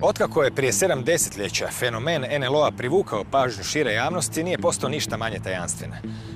Otkako je prije 7 desetljeća fenomen NLO-a privukao pažnju šire javnosti, nije postao ništa manje tajanstven.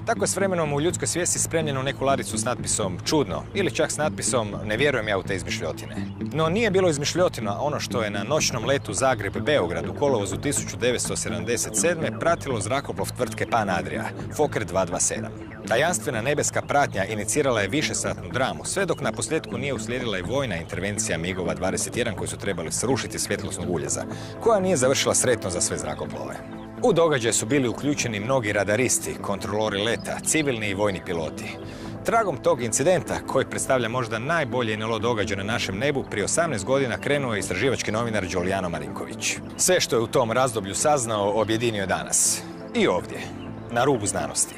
Tako je s vremenom u ljudskoj svijesti spremljeno neku ladicu s natpisom čudno ili čak s natpisom ne vjerujem ja u te izmišljotine. No nije bilo izmišljotina ono što je na noćnom letu Zagreb-Beograd u kolovozu 1977. pratilo zrakoplov tvrtke Pan Adria, Fokker 227. Tajanstvena nebeska pratnja inicirala je višesatnu dramu, sve dok na posljedku nije uslijedila i vojna intervencija MiG-ova 21 koji su trebali srušiti svjetlosnog uljeza, koja nije završila sretno za sve zrakoplove. U događaj su bili uključeni mnogi radaristi, kontrolori leta, civilni i vojni piloti. Tragom tog incidenta, koji predstavlja možda najbolje NLO događaj na našem nebu, prije 18 godina krenuo je istraživački novinar Giuliano Marinković. Sve što je u tom razdoblju saznao, objedinio je danas. I ovdje, na rubu znanosti.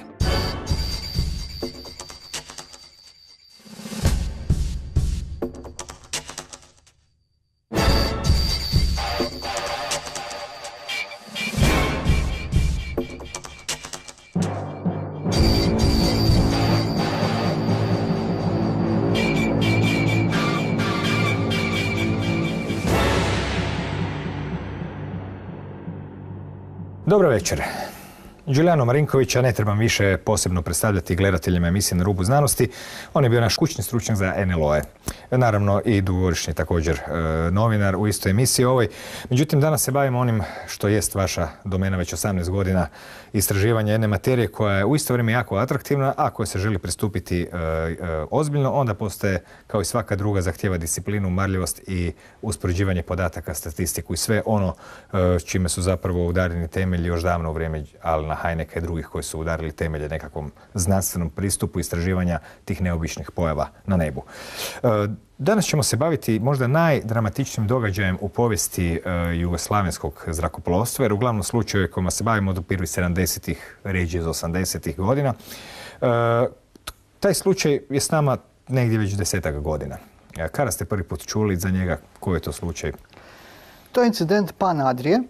Dobro večer. Giuliano Marinkovića ne trebam više posebno predstavljati gledateljima emisije Na rubu znanosti. On je bio naš kućni stručnjak za NLO-e. Naravno i dugogodišnji također novinar u istoj emisiji ovoj. Međutim, danas se bavimo onim što jest vaša domena već 18 godina, istraživanja jedne materije koja je u isto vrijeme jako atraktivna, a koja se želi pristupiti ozbiljno, onda postaje, kao i svaka druga, zahtjeva disciplinu, marljivost i uspoređivanje podataka, statistiku i sve ono čime su zapravo udareni temelji još davno u vrijeme Alana Hyneka i drugih koji su udarili temelje nekakvom znanstvenom pristupu istraživanja tih neobičnih pojava na nebu. Danas ćemo se baviti možda najdramatičnijim događajem u povijesti jugoslavenskog zrakoplovstva, jer uglavnom slučaje kojima se bavimo od prvih 70-ih, ređe iz 80-ih godina. Taj slučaj je s nama negdje već 10-ak godina. Kada ste prvi put čuli za njega, koji je to slučaj? To je incident Pan Adrije.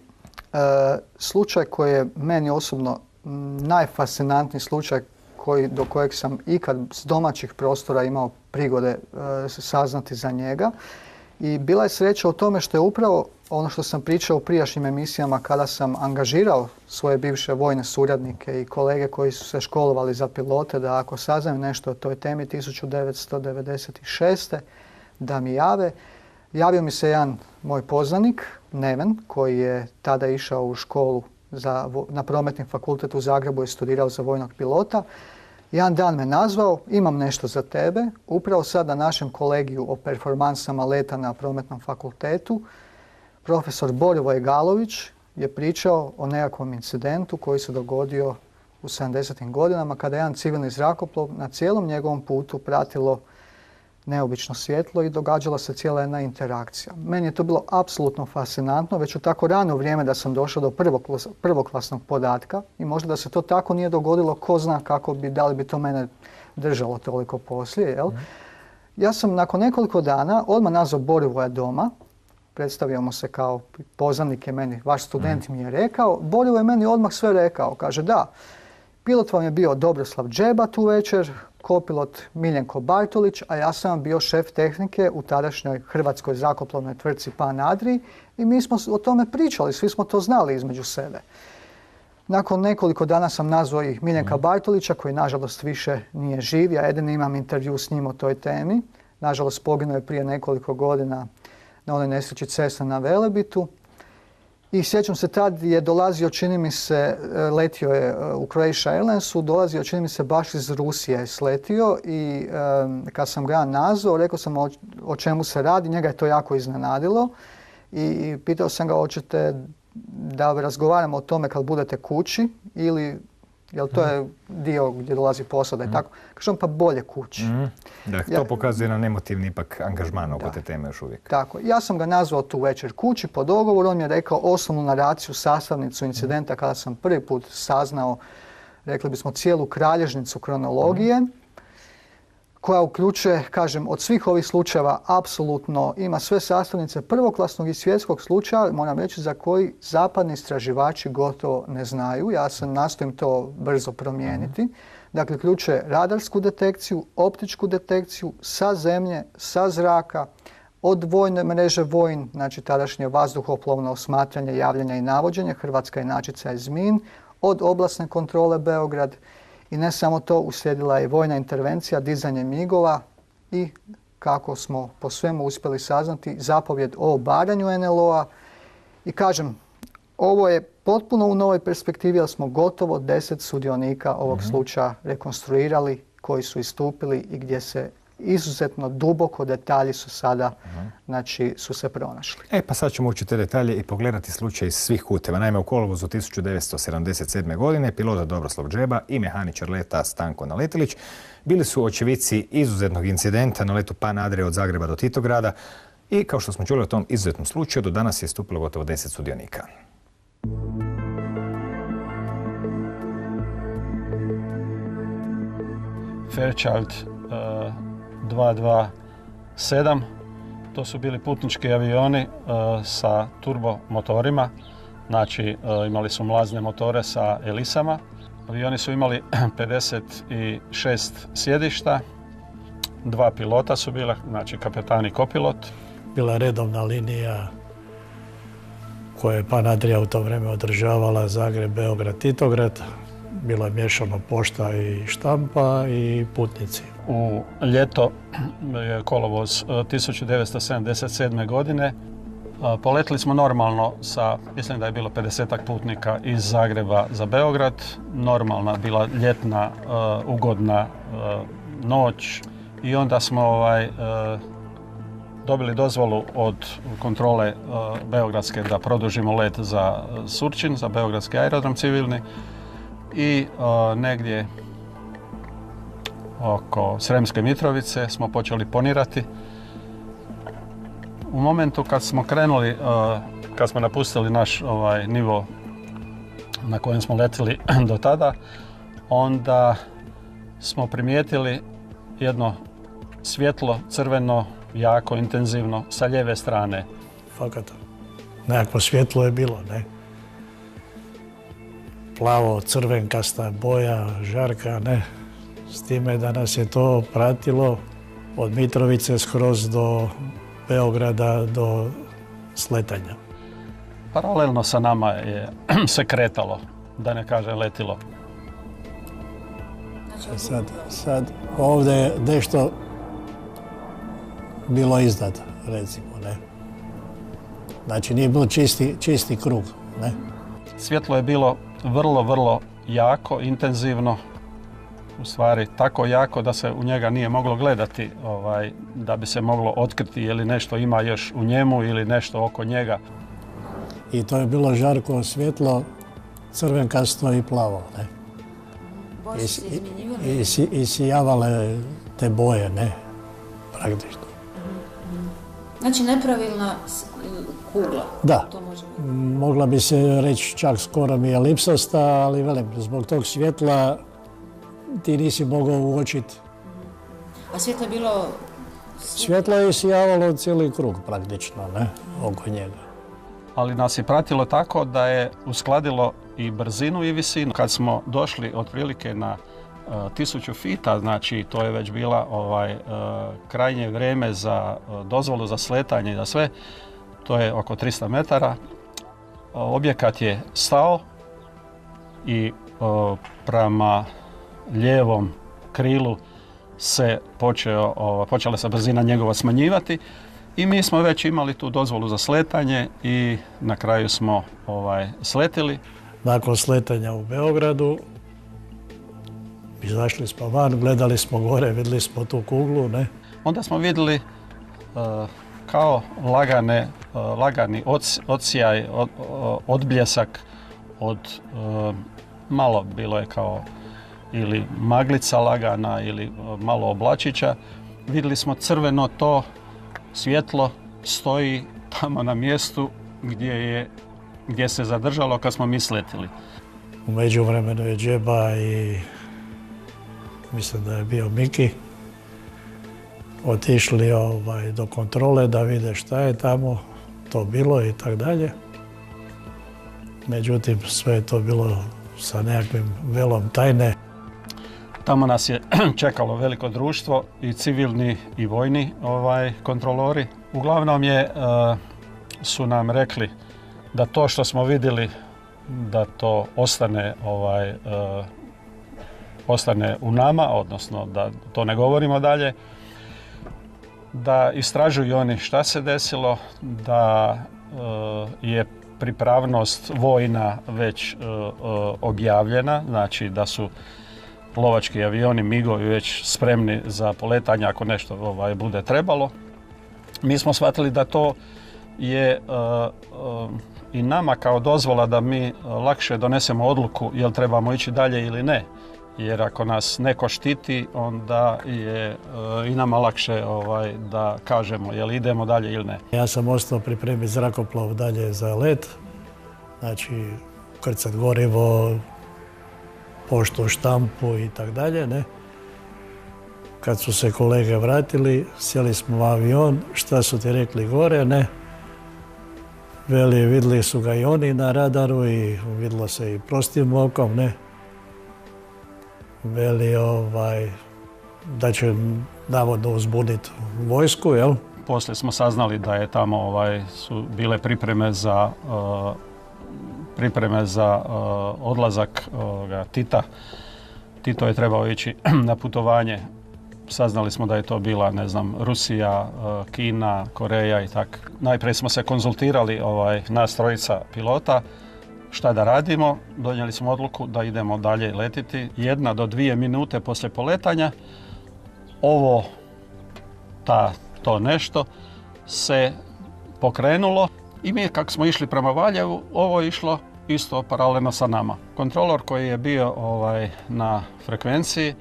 Slučaj koji je meni osobno najfascinantniji slučaj do kojeg sam ikad s domaćih prostora imao prigode saznati za njega. I bila je sreća u tome što je upravo ono što sam pričao u prijašnjim emisijama kada sam angažirao svoje bivše vojne suradnike i kolege koji su se školovali za pilote da ako saznaju nešto o toj temi 1996. da mi jave. Javio mi se jedan moj poznanik, Neven, koji je tada išao u školu na Prometni fakultet u Zagrebu i studirao za vojnog pilota. Jedan dan me nazvao, imam nešto za tebe. Upravo sad na našem kolegiju o performansama leta na Prometnom fakultetu profesor Borivoj Galović je pričao o nekakvom incidentu koji se dogodio u 70. godinama kada je jedan civilni zrakoplov na cijelom njegovom putu pratilo neobično svjetlo i događala se cijela jedna interakcija. Meni je to bilo apsolutno fascinantno, već u tako rano vrijeme da sam došao do prvoklasnog podatka i možda da se to tako nije dogodilo, ko zna da li bi to mene držalo toliko poslije. Jel? Ja sam nakon nekoliko dana odmah nazvao Borivoja doma, predstavio mu se kao poznanik je meni, vaš student mi je rekao, Borivo je meni odmah sve rekao, kaže da, pilot vam je bio Dobroslav Džeba tu večer, kopilot Miljenko Bartolić, a ja sam bio šef tehnike u tadašnjoj hrvatskoj zrakoplovnoj tvrtci Pan Adriji i mi smo o tome pričali, svi smo to znali između sebe. Nakon nekoliko dana sam nazvao i Miljenka Bartolića, koji nažalost više nije živ, ja jedini imam intervju s njim o toj temi. Nažalost poginuo je prije nekoliko godina na onoj nesreći Cessna na Velebitu. I sjećam se, tad je dolazio, čini mi se, letio je u Croatia Airlinesu, dolazio, čini mi se, baš iz Rusije je sletio i kad sam ga nazvao, rekao sam o čemu se radi, njega je to jako iznenadilo i pitao sam ga hoćete da razgovaramo o tome kad budete kući ili jel to je dio gdje dolazi posada i tako. Kažem pa bolje kući. Dakle, to pokazuje jedan emotivni ipak angažman oko te teme još uvijek. Tako. Ja sam ga nazvao tu večer kući po dogovoru. On mi je rekao osnovnu naraciju, sastavnicu incidenta kada sam prvi put saznao, rekli bismo, cijelu kralježnicu kronologije koja uključuje, kažem, od svih ovih slučajeva apsolutno ima sve sastavnice prvoklasnog i svjetskog slučaja, moram reći, za koji zapadni istraživači gotovo ne znaju. Ja sam nastojim to brzo promijeniti. Dakle, uključuje radarsku detekciju, optičku detekciju sa zemlje, sa zraka, Od vojne mreže Vojn, znači tadašnje vazduhoplovno osmatranje, javljanje i navođenje, hrvatska inačica je ZMIN, od oblasne kontrole Beograd i ne samo to, uslijedila je vojna intervencija, dizanje migova i kako smo po svemu uspjeli saznati, zapovjed o obaranju NLO-a. I kažem, ovo je potpuno u novoj perspektivi, jer smo gotovo 10 sudionika ovog slučaja rekonstruirali, koji su istupili i gdje se izuzetno duboko detalji su sada, znači, su se pronašli. Pa sad ćemo ući u te detalje i pogledati slučaj iz svih kuteva. Naime, u kolovozu 1977. godine pilot Dobroslav Džeba i mehaničar leta Stanko Naletilić bili su očevici izuzetnog incidenta na letu Pan Adria od Zagreba do Titograda i, kao što smo čuli o tom izuzetnom slučaju, do danas je stupilo gotovo 10 sudionika. Fairchild 227, to su bili putnički avioni sa turbomotorima, znači imali su mlazne motore sa elisama. Avioni su imali 56 sjedišta, 2 pilota su bila, znači kapetan i kopilot. Bila je redovna linija koju je Pan Adria u to vrijeme održavala, Zagreb, Beograd, Titograd. Bila je miješano pošta i štampa i putnici. U ljeto je kolovoz 1977. godine. Poletili smo normalno sa, mislim da je bilo 50-ak putnika iz Zagreba za Beograd. Normalna bila ljetna, ugodna noć i onda smo dobili dozvolu od kontrole beogradske da produžimo let za Surčin, za beogradski aerodrom civilni. I negdje oko Sremske Mitrovice smo počeli ponirati. U momentu kad smo krenuli, kad smo napustili naš nivo na kojem smo letili do tada, onda smo primijetili jedno svjetlo, crveno, jako intenzivno, sa lijeve strane. Fakat, nekakvo svjetlo je bilo, ne? Plavo, crvenkasta boja, žarka, ne. S time da nas je to pratilo od Mitrovice skroz do Beograda, do sletanja. Paralelno sa nama je se kretalo, da ne kažem letilo. Sad ovdje je nešto bilo iznad, recimo, ne. Znači nije bilo čisti krug, ne. Svjetlo je bilo vrlo, vrlo jako, intenzivno, u stvari tako jako da se u njega nije moglo gledati, da bi se moglo otkriti je li nešto ima još u njemu ili nešto oko njega. I to je bilo žarko svjetlo, crvenkasto i plavo, ne. Boje su se izmjenjivale? I sijavale te boje, ne, praktično. Znači nepravilna kugla. Da, to možemo... mogla bi se reći čak skoro mi elipsasta, ali velim, zbog tog svjetla ti nisi mogao uočiti. A svjetlo je bilo... Svjetlo je sijavalo cijeli krug praktično, ne, oko njega. Ali nas je pratilo tako da je uskladilo i brzinu i visinu. Kad smo došli otprilike na 1000 fita, znači to je već bila krajnje vrijeme za dozvolu za sletanje i za sve, to je oko 300 metara. Objekat je stao i prema lijevom krilu se počela se brzina njegova smanjivati i mi smo već imali tu dozvolu za sletanje i na kraju smo sletili. Nakon sletanja u Beogradu izašli smo van, gledali smo gore, vidjeli smo tu kuglu, ne? Onda smo vidjeli kao lagani odsjaj, odbljesak od malo bilo je kao ili maglica lagana ili malo oblačića. Vidjeli smo crveno to svjetlo stoji tamo na mjestu gdje se zadržalo kad smo mi sletili. U međuvremenu je Džeba i mislim da je bio Miki otišli do kontrole da vide šta je tamo to bilo i tako dalje. Međutim, sve je to bilo sa nekakvim velom tajne. Tamo nas je čekalo veliko društvo i civilni i vojni kontrolori. Uglavnom su nam rekli da to što smo vidjeli da to ostane u nama, odnosno da to ne govorimo dalje, da istražuju oni šta se desilo, da je pripravnost vojna već objavljena, znači da su lovački avioni, migovi već spremni za poletanje ako nešto bude trebalo. Mi smo shvatili da to je i nama kao dozvola da mi lakše donesemo odluku jel trebamo ići dalje ili ne. Jer ako nas neko štiti, onda je i nama lakše da kažemo jel idemo dalje ili ne. Ja sam ostao pripremiti zrakoplov dalje za let. Znači, krcat gorivo, poštu, štampu i tak dalje, ne. Kad su se kolege vratili, sjeli smo u avion, šta su ti rekli gore, ne. Veli, vidjeli su ga i oni na radaru i vidjelo se i prostim okom, ne. Veli, da će navodno uzbuditi vojsku, jel? Poslije smo saznali da je tamo su bile pripreme za odlazak Tita. Tito je trebao ići na putovanje. Saznali smo da je to bila, ne znam, Rusija, Kina, Koreja i tako. Najprije smo se konzultirali, nas trojica pilota, šta da radimo. Donijeli smo odluku da idemo dalje letiti. 1 do 2 minute poslije poletanja to nešto se pokrenulo i mi kako smo išli prema Valjevu, ovo je išlo isto paralelno sa nama. Kontrolor koji je bio na frekvenciji,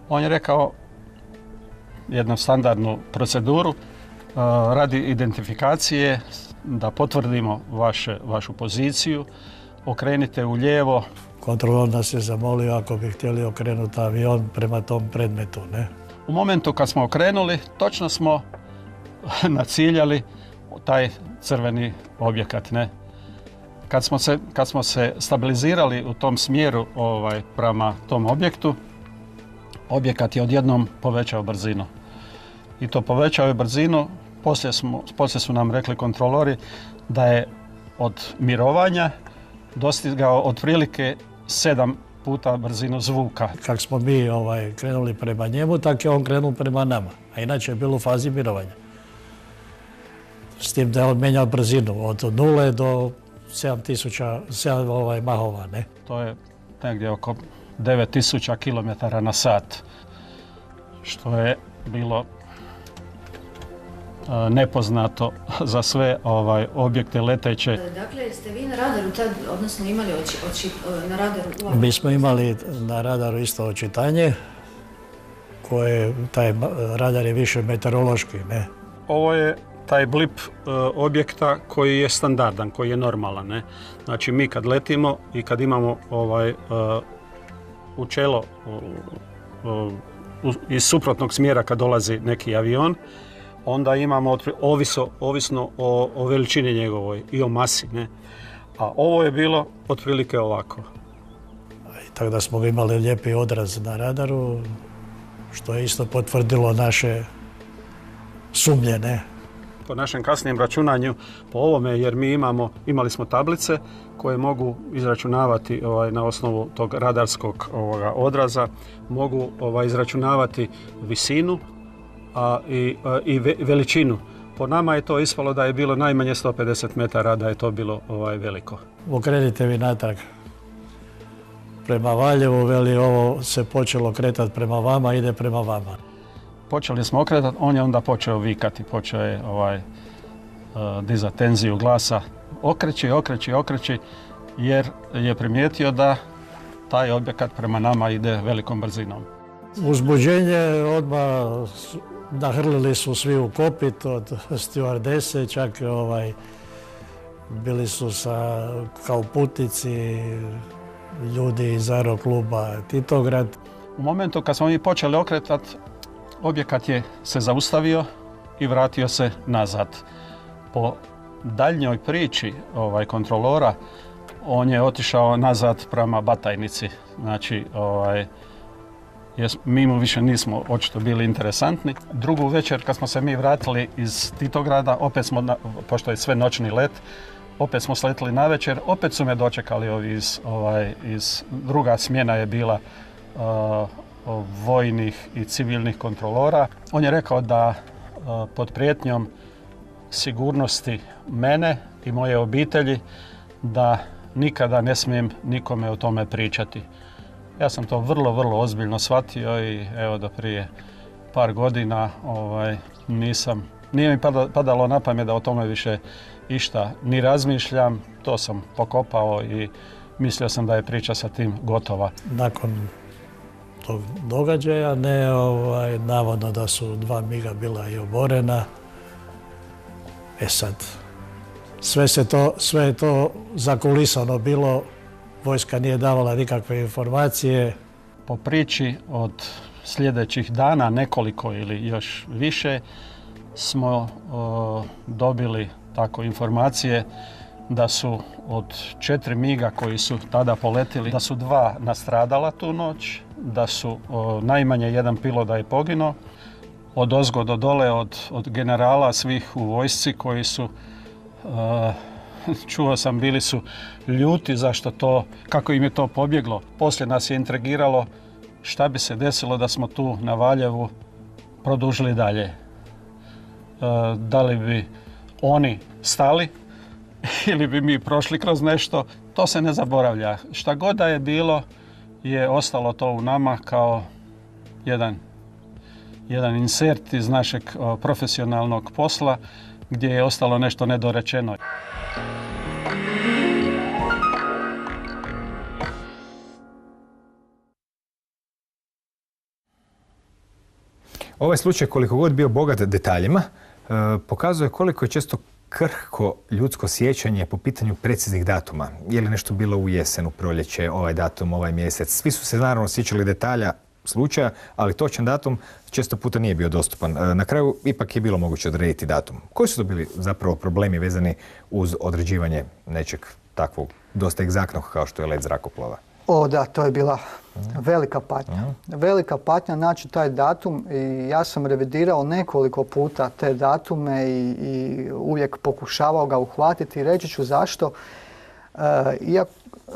on je rekao jednu standardnu proceduru radi identifikacije da potvrdimo vašu poziciju, okrenite u lijevo. Kontrolor nas je zamolio ako bi htjeli okrenuti avion prema tom predmetu, ne? U momentu kad smo okrenuli, točno smo naciljali taj crveni objekat, ne? Kad smo se stabilizirali u tom smjeru prema tom objektu, objekat je odjednom povećao brzinu. I to povećao je brzinu, poslije su nam rekli kontrolori da je od mirovanja dostigao otprilike 7 puta brzinu zvuka. Kako smo mi krenuli prema njemu, tako je on krenuo prema nama. A inače je bilo u fazi mirovanja. S tim da je on menjao brzinu od 0 do 7 mahova, ne? To je negdje oko 9000 km na sat, što je bilo nepoznato za sve objekte leteće. Dakle, ste vi na radaru tad, odnosno imali na radaru? Mi smo imali na radaru isto očitanje, taj radar je više meteorološki, ne? Ovo je taj blip objekta koji je standardan, koji je normalan, ne? Znači mi kad letimo i kad imamo u čelo iz suprotnog smjera kad dolazi neki avion, onda imamo ovisno o veličini njegovoj i o masi, ne? A ovo je bilo otprilike ovako. Tako da smo imali lijepi odraz na radaru, što je isto potvrdilo naše sumnje, ne? Po našem kasnijem računanju, po ovome, jer mi imali smo tablice koje mogu izračunavati na osnovu tog radarskog odraza, mogu izračunavati visinu i veličinu. Po nama je to ispalo da je bilo najmanje 150 metara, da je to bilo veliko. Okrenite vi natrag prema Valjevu, veli ovo se počelo kretati prema vama, ide prema vama. Počeli smo okretati, on je onda počeo vikati, počeo je dizati tenziju glasa. Okreći, jer je primijetio da taj objekat prema nama ide velikom brzinom. Uzbuđenje odmah nahrlili su svi u kokpit od stjuardese, čak bili su kao putnici ljudi iz aerokluba Titograd. U momentu kad smo mi počeli okretati, objekat je se zaustavio i vratio se nazad. Po daljnjoj priči kontrolora, on je otišao nazad prema Batajnici. Znači, mi mu više nismo očito bili interesantni. Drugu večer kad smo se mi vratili iz Titograda, opet smo, pošto je sve noćni let, opet smo sletili na večer, opet su me dočekali ovi druga smjena je bila vojnih i civilnih kontrolora. On je rekao da pod prijetnjom sigurnosti mene i moje obitelji da nikada ne smijem nikome o tome pričati. Ja sam to vrlo, vrlo ozbiljno shvatio i evo do prije par godina nije mi padalo na pamet da o tome više išta ni razmišljam. To sam pokopao i mislio sam da je priča sa tim gotova. Nakon tog događaja navodno da su 2 miga bila i oborena. Sad, sve je to zakulisano bilo, vojska nije davala nikakve informacije. Po priči od sljedećih dana, nekoliko ili još više, smo dobili tako informacije da su od 4 miga koji su tada poletili, da su 2 nastradala tu noć, da su najmanje 1 pilot da je poginuo. Od ozgo do dole, od generala svih u vojsci koji su, čuo sam, bili su ljuti zašto to, kako im je to pobjeglo. Poslije nas je intrigiralo šta bi se desilo da smo tu na Valjevu produžili dalje. Da li bi oni stali ili bi mi prošli kroz nešto, to se ne zaboravlja. Šta god da je bilo je ostalo to u nama kao jedan insert iz našeg profesionalnog posla gdje je ostalo nešto nedorečeno. Ovaj slučaj, koliko god bio bogat detaljima, pokazuje koliko je često krhko ljudsko sjećanje po pitanju preciznih datuma. Je li nešto bilo u jesen, u proljeće, ovaj datum, ovaj mjesec. Svi su se naravno sjećali detalja slučaja, ali točan datum često puta nije bio dostupan. Na kraju ipak je bilo moguće odrediti datum. Koji su to bili zapravo problemi vezani uz određivanje nečeg takvog dosta egzaktnog kao što je let zrakoplova? Da, to je bila velika patnja. Velika patnja naći taj datum i ja sam revidirao nekoliko puta te datume i uvijek pokušavao ga uhvatiti i reći ću zašto.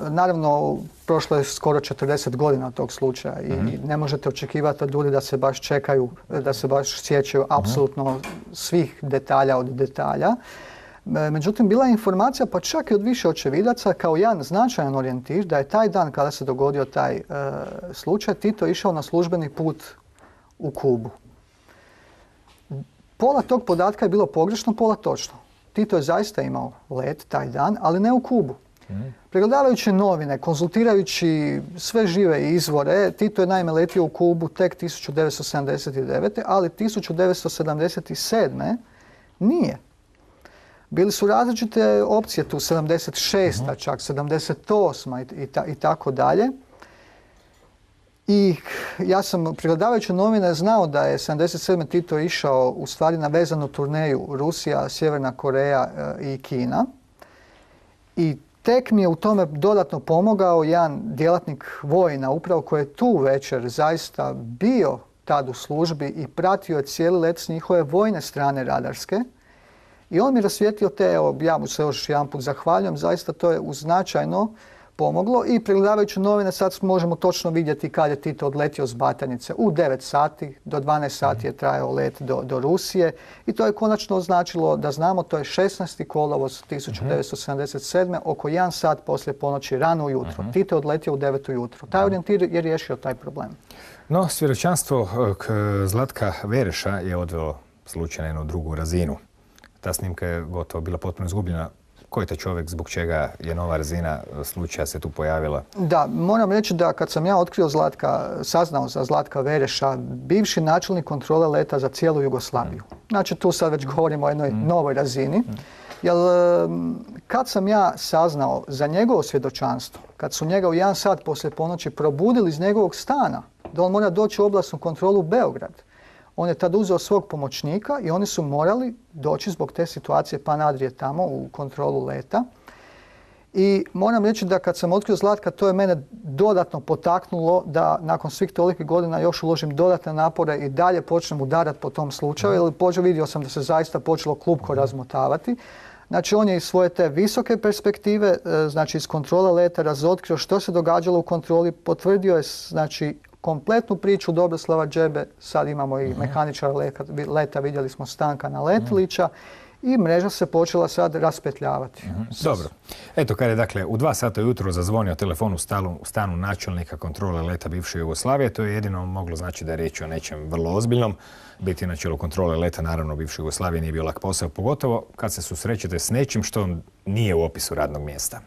Naravno, prošlo je skoro 40 godina od tog slučaja i ne možete očekivati od ljudi da se baš čekaju, da se baš sjećaju apsolutno svih detalja od detalja. Međutim, bila je informacija, pa čak i od više očevidaca, kao jedan značajan orijentir, da je taj dan kada se dogodio taj slučaj, Tito išao na službeni put u Kubu. Pola tog podatka je bilo pogrešno, pola točno. Tito je zaista imao let taj dan, ali ne u Kubu. Pregledavajući novine, konzultirajući sve žive izvore, Tito je naime letio u Kubu tek 1979. ali 1977. nije. Bili su različite opcije tu, 76. čak 78. i tako dalje. I ja sam, pregledavajući novine, znao da je 77. Tito išao u stvari na vezanu turneju Rusija, Sjeverna Koreja i Kina. I tek mi je u tome dodatno pomogao jedan djelatnik vojna, upravo koji je tu večer zaista bio tad u službi i pratio je cijeli let s njihove vojne strane radarske. I on mi rasvijetlio ja mu se još jedan put zahvaljujem, zaista to je značajno pomoglo i pregledavajući novine sad možemo točno vidjeti kad je Tito odletio s Batanice. U 9 sati, do 12 sati je trajao let do Rusije i to je konačno označilo da znamo, to je 16. kolovoz 1977. oko 1 sat poslije ponoći, rano ujutro. Tito je odletio u 9 ujutro. Taj orijentir je riješio taj problem. No, svjedočanstvo Zlatka Vereša je odvelo slučaj na jednu drugu razinu. Ta snimka je gotovo bila potpuno izgubljena. Ko je taj čovjek, zbog čega je nova razina slučaja se tu pojavila? Da, moram reći da kad sam ja saznao za Zlatka Vereša, bivši načelnik kontrole leta za cijelu Jugoslaviju. Znači tu sad već govorimo o jednoj novoj razini. Jer kad sam ja saznao za njegovo svjedočanstvo, kad su njega u 1 sat poslije ponoći probudili iz njegovog stana, da on mora doći u oblasnu kontrolu u Beograd, on je tad uzeo svog pomoćnika i oni su morali doći zbog te situacije Pan Adrije tamo u kontrolu leta. I moram reći da kad sam otkrio Zlatka, to je mene dodatno potaknulo da nakon svih tolikih godina još uložim dodatne napore i dalje počnem udarati po tom slučaju, jer vidio sam da se zaista počelo klupko razmotavati. Znači, on je iz svoje te visoke perspektive, znači iz kontrole leta, razotkrio što se događalo u kontroli, potvrdio je znači kompletnu priču Dobroslava Džebe, sad imamo i mehaničara leta, vidjeli smo Stankana Letilića, i mreža se počela sad raspetljavati. Dobro. Eto, kad je dakle u 2 sata ujutro zazvonio telefon u stanu načelnika kontrole leta bivše Jugoslavije, to je jedino moglo znači da je riječ o nečem vrlo ozbiljnom. Biti na čelu kontrole leta, naravno, bivše Jugoslavije nije bio lak posao, pogotovo kad se susrećete s nečim što nije u opisu radnog mjesta.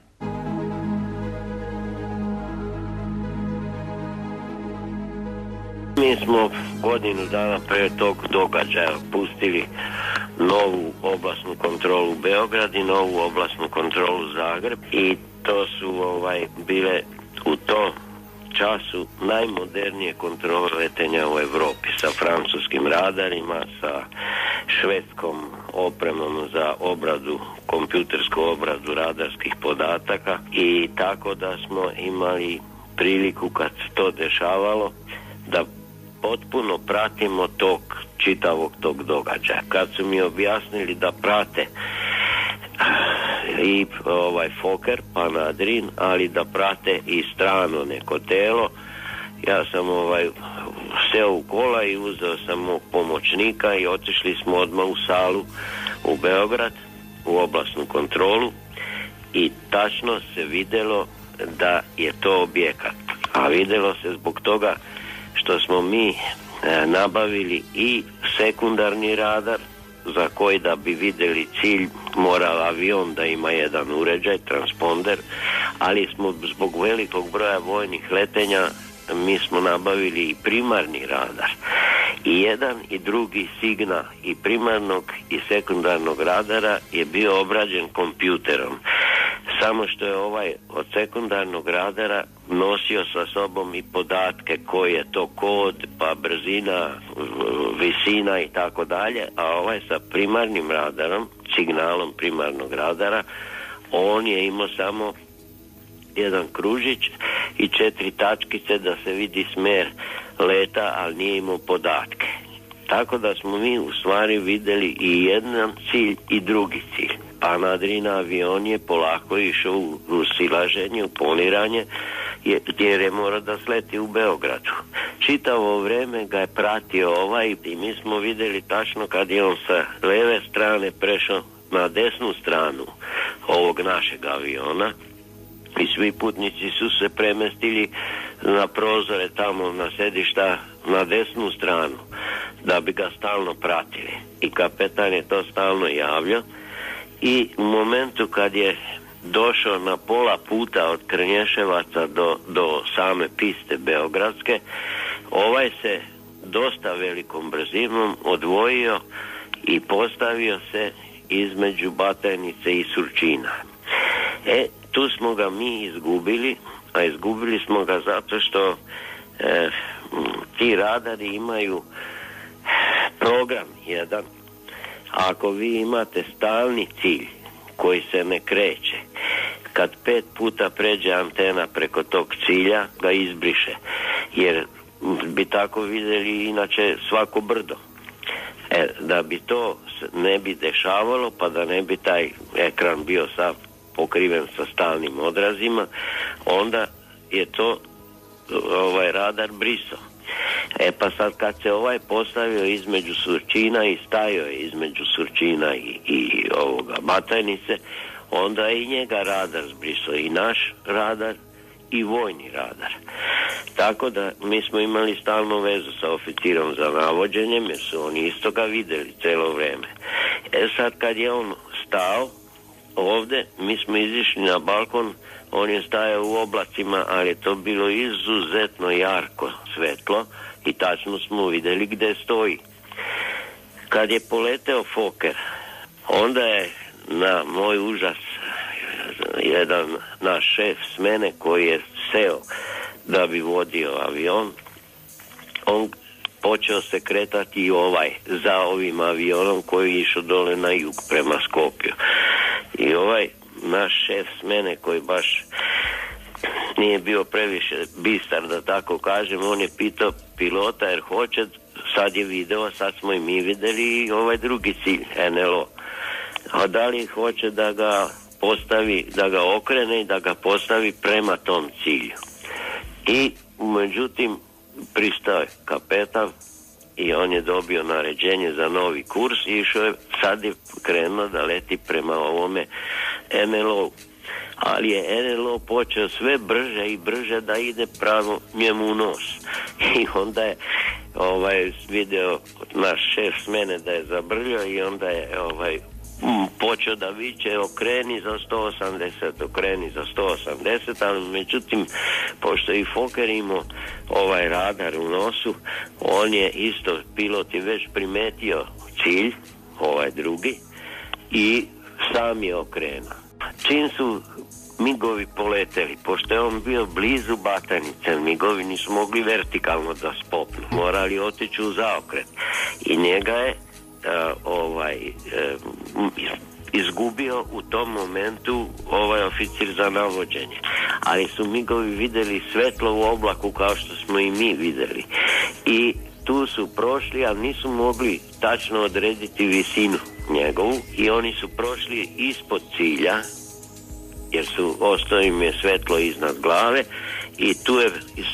Mi smo godinu dana prije tog događaja pustili novu oblasnu kontrolu Beograd i novu oblasnu kontrolu Zagreb i to su bile u tom času najmodernije kontrole letenja u Europi sa francuskim radarima, sa švedskom opremom za obradu, kompjutersku obradu radarskih podataka i tako da smo imali priliku kad se to dešavalo da potpuno pratimo čitavog tog događaja. Kad su mi objasnili da prate i Fokker pa na Drin, ali da prate i strano neko telo, ja sam seo u kola i uzeo sam mog pomoćnika i otišli smo odmah u salu u Beograd, u oblasnu kontrolu i tačno se vidjelo da je to objekat. A vidjelo se zbog toga što smo mi nabavili i sekundarni radar za koji da bi vidjeli cilj mora avion da ima jedan uređaj, transponder, ali smo zbog velikog broja vojnih letenja mi smo nabavili i primarni radar. I jedan i drugi signal i primarnog i sekundarnog radara je bio obrađen kompjuterom. Samo što je od sekundarnog radara nosio sa sobom i podatke koji je to kod, pa brzina, visina i tako dalje, a sa primarnim radarom, signalom primarnog radara, on je imao samo jedan kružić i 4 tačkice da se vidi smer leta, ali nije imao podatke. Tako da smo mi u stvari vidjeli i jedan cilj i drugi cilj. Anadrin avion je polako išao u silaženje, u poniranje, jer je morao da sleti u Beogradu. Čitavo vreme ga je pratio i mi smo vidjeli tačno kad je on sa leve strane prešao na desnu stranu ovog našeg aviona i svi putnici su se premestili na prozore tamo na sedišta na desnu stranu da bi ga stalno pratili. I kapetan je to stalno javljao i u momentu kad je došao na pola puta od Krnješevaca do same piste beogradske, se dosta velikom brzinom odvojio i postavio se između Batajnice i Surčina. Tu smo ga mi izgubili, a izgubili smo ga zato što ti radari imaju program jedan. Ako vi imate stalni cilj koji se ne kreće, kad 5 puta pređe antena preko tog cilja, ga izbriše. Jer bi tako vidjeli inače svako brdo. Da bi to ne bi dešavalo, pa da ne bi taj ekran bio sav pokriven sa stalnim odrazima, onda je to radar brisao. Pa sad kad se postavio između Surčina i stajao je između Surčina i Batajnice, onda je i njega radar zbrisao, i naš radar i vojni radar. Tako da mi smo imali stalnu vezu sa oficirom za navođenjem, jer su oni isto ga vidjeli cijelo vrijeme. Sad kad je on stao ovdje, mi smo izišli na balkon, on je stajao u oblacima, ali je to bilo izuzetno jarko svetlo i tačno smo vidjeli gdje stoji. Kad je poleteo Fokker, onda je na moj užas jedan naš šef s mene koji je seo da bi vodio avion, on počeo se kretati za ovim avionom koji je išao dole na jug prema Skopju. I naš šef smene koji baš nije bio previše bistar, da tako kažem, on je pitao pilota jer hoće, sad je video, sad smo i mi vidjeli i ovaj drugi cilj, NLO. A da li hoće da ga postavi, da ga okrene i da ga postavi prema tom cilju. I međutim pristao je kapetan i on je dobio naređenje za novi kurs i išao je, sad je krenuo da leti prema ovome NLO. Ali je NLO počeo sve brže i brže da ide pravo njemu u nos. I onda je video naš šef smene da je zabrljao i onda je počeo da viče okreni za 180, okreni za 180, ali međutim, pošto i Fokker imao ovaj radar u nosu, on je isto, pilot je već primetio cilj, ovaj drugi, i sam je okrenuo. Čim su migovi poleteli, pošto je on bio blizu Batanice, migovi nisu mogli vertikalno da spopnu, morali otići u zaokret. I njega je izgubio u tom momentu ovaj oficir za navođenje. Ali su migovi vidjeli svetlo u oblaku kao što smo i mi vidjeli. I tu su prošli, ali nisu mogli tačno odrediti visinu njegovu i oni su prošli ispod cilja, jer ostao im je svetlo iznad glave i tu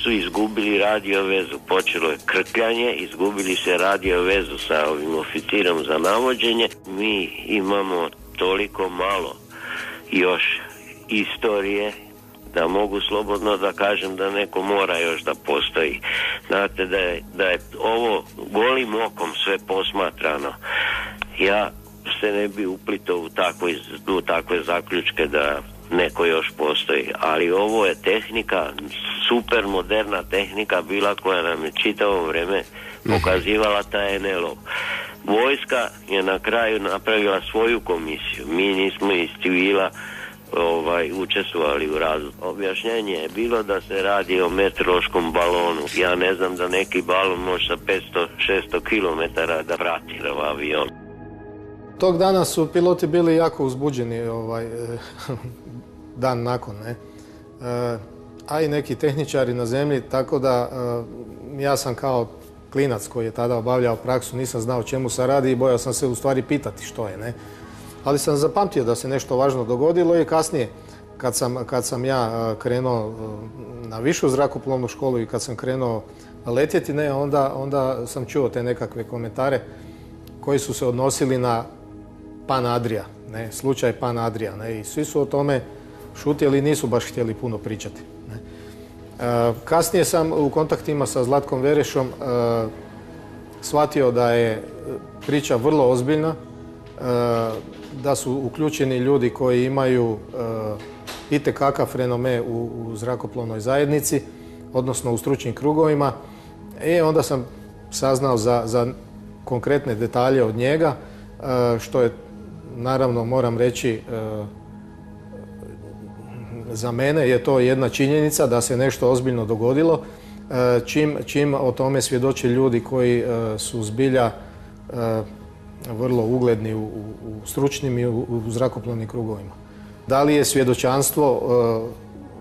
su izgubili radio vezu. Počelo je krkljanje, izgubili se radio vezu sa ovim oficirom za navođenje. Mi imamo toliko malo još istorije da mogu slobodno da kažem da neko mora još da postoji. Znate da je ovo golim okom sve posmatrano. Ja se ne bi uplitao u takve zaključke da neko još postoji, ali ovo je tehnika, super moderna tehnika bila koja nam je čitavo vrijeme pokazivala ta NLO. Vojska je na kraju napravila svoju komisiju, mi nismo iz civila učestvovali u radu. Objašnjenje je bilo da se radi o meteorološkom balonu. Ja ne znam da neki balon može sa 500-600 km da vrati na avion. Tog dana su piloti bili jako uzbuđeni dan nakon, ne? A i neki tehničari na zemlji, tako da ja sam kao klinac koji je tada obavljao praksu, nisam znao čemu se radi i bojao sam se u stvari pitati što je, ne? Ali sam zapamtio da se nešto važno dogodilo i kasnije kad sam ja krenuo na višu zrakoplovnu školu i kad sam krenuo letjeti, ne, onda sam čuo te nekakve komentare koji su se odnosili na Pan Adria, ne, slučaj Pan Adria, ne, i svi su o tome šutjeli i nisu baš htjeli puno pričati. Ne. Kasnije sam u kontaktima sa Zlatkom Verešom shvatio da je priča vrlo ozbiljna, da su uključeni ljudi koji imaju itekakav renome u zrakoplovnoj zajednici, odnosno u stručnim krugovima. I onda sam saznao za konkretne detalje od njega, što je, naravno, moram reći, za mene je to jedna činjenica da se nešto ozbiljno dogodilo, čim o tome svjedoče ljudi koji su zbilja vrlo ugledni u stručnim i u zrakoplovnim krugovima. Da li je svjedočanstvo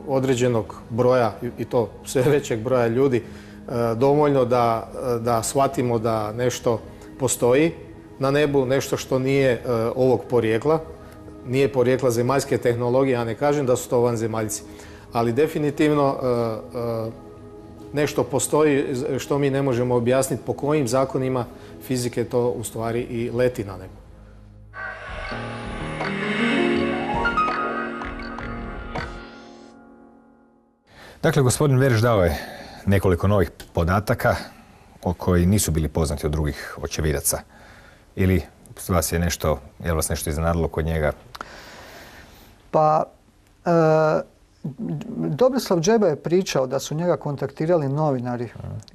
određenog broja, i to sve većeg broja ljudi, dovoljno da shvatimo da nešto postoji na nebu, nešto što nije ovog porijekla, nije porijekla zemaljske tehnologije, ja ne kažem da su to vanzemaljci, ali definitivno nešto postoji što mi ne možemo objasniti po kojim zakonima fizike to u stvari i leti na nebu. Dakle, gospodin Vereš dao je nekoliko novih podataka koji nisu bili poznati od drugih očevidaca. Ili vas je nešto iznenadilo kod njega? Pa, Dobroslav Džeba je pričao da su njega kontaktirali novinari